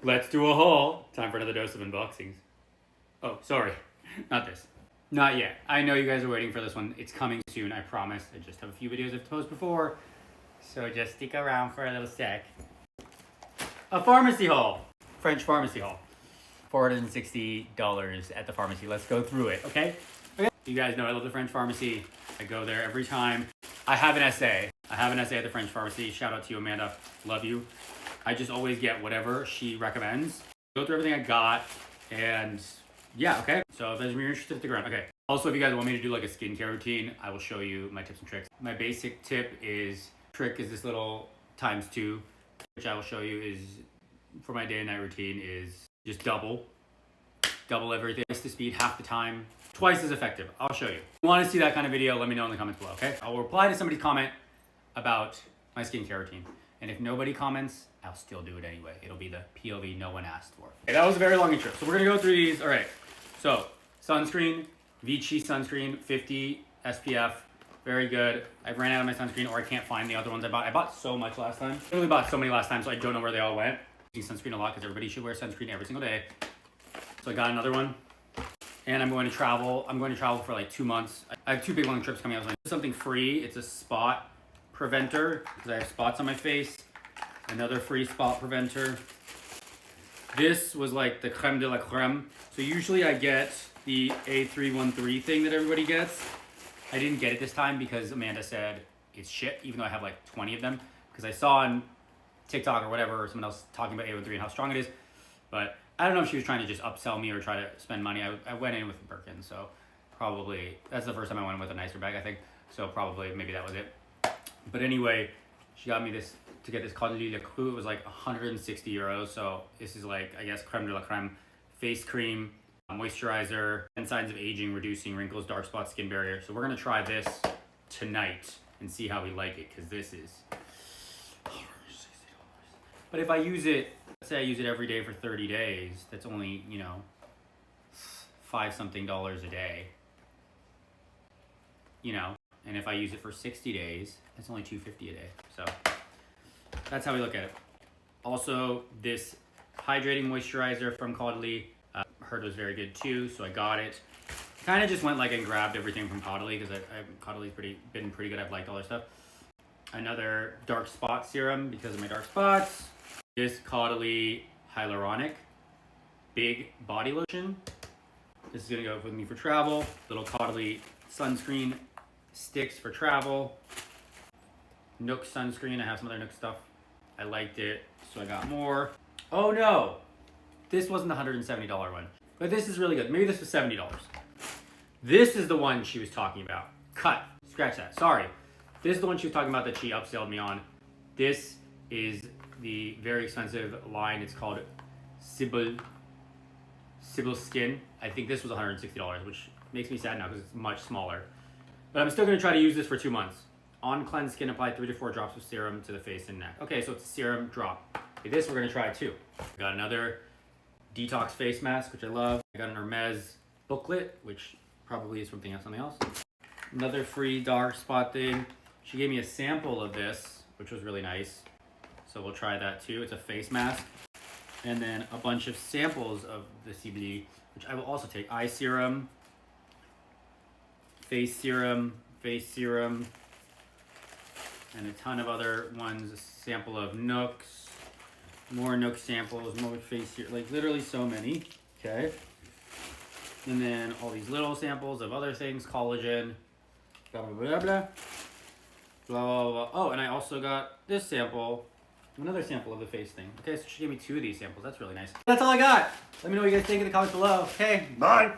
Let's do a haul. Time for another dose of unboxings. Oh, sorry. Not this. Not yet. I know you guys are waiting for this one. It's coming soon, I promise. I just have a few videos I've posted before. So just stick around for a little sec. A pharmacy haul. French pharmacy haul. $460 at the pharmacy. Let's go through it, okay? Okay. You guys know I love the French pharmacy. I go there every time. I have an essay. At the French pharmacy. Shout out to you, Amanda. Love you. I just always get whatever she recommends. Go through everything I got, and yeah, okay. So if you're interested, stick around. Okay. Also, if you guys want me to do like a skincare routine, I will show you my tips and tricks. My basic trick is this little ×2, which I will show you is for my day and night routine is just double everything. Twice the speed, half the time, twice as effective. I'll show you. If you want to see that kind of video, let me know in the comments below, okay? I will reply to somebody's comment about my skincare routine. And if nobody comments, I'll still do it anyway. It'll be the POV no one asked for. Okay, that was a very long intro. So we're gonna go through these. All right, so sunscreen, Vichy sunscreen, 50 SPF, very good. I ran out of my sunscreen, or I can't find the other ones I bought. I bought so much last time. I really bought so many last time, so I don't know where they all went. Using sunscreen a lot because everybody should wear sunscreen every single day. So I got another one, and I'm going to travel. I'm going to travel for like 2 months. I have 2 big long trips coming up. So something free. It's a spot preventer because I have spots on my face. Another free spot preventer. This was like the creme de la creme. So usually I get the A313 thing that everybody gets. I didn't get it this time because Amanda said it's shit, even though I have like 20 of them. Because I saw on TikTok or whatever, or someone else talking about A13 and how strong it is. But I don't know if she was trying to just upsell me or try to spend money. I went in with Birkin, so probably, that's the first time I went in with a nicer bag, I think. So probably, maybe that was it. But anyway, she got me this, to get this Caudalie Le Cru. It was like 160 euros. So this is like, I guess, creme de la creme. Face cream, moisturizer, 10 signs of aging, reducing wrinkles, dark spots, skin barrier. So we're gonna try this tonight and see how we like it, because this is $160. But if I use it, let's say I use it every day for 30 days, that's only, you know, $5 something a day. You know, and if I use it for 60 days, that's only $2.50 a day. So that's how we look at it. Also, this hydrating moisturizer from Caudalie, heard was very good too, so I got it. Kind of just went like and grabbed everything from Caudalie because Caudalie's been pretty good. I've liked all their stuff. Another dark spot serum because of my dark spots. This Caudalie hyaluronic big body lotion. This is gonna go with me for travel. Little Caudalie sunscreen sticks for travel. Nuxe sunscreen. I have some other Nuxe stuff. I liked it, so I got more. Oh no, this wasn't the $170 one, but this is really good. Maybe this was $70. This is the one she was talking about. Cut, scratch that, sorry. This is the one she was talking about that she upselled me on. This is the very expensive line. It's called Sybil Skin. I think this was $160, which makes me sad now because it's much smaller. But I'm still gonna try to use this for 2 months. On cleansed skin, apply 3 to 4 drops of serum to the face and neck. Okay, so it's a serum drop. Okay, this we're gonna try too. Got another detox face mask, which I love. I got an Hermes booklet, which probably is something else. Another free dark spot thing. She gave me a sample of this, which was really nice. So we'll try that too. It's a face mask. And then a bunch of samples of the CBD, which I will also take. Eye serum, face serum, and a ton of other ones. A sample of Nuxe, more Nuxe samples, more face serum, like literally so many. Okay. And then all these little samples of other things, collagen, blah, blah, blah, blah, blah, blah, blah. Oh, and I also got this sample, another sample of the face thing. Okay, so she gave me 2 of these samples. That's really nice. That's all I got. Let me know what you guys think in the comments below. Okay, bye.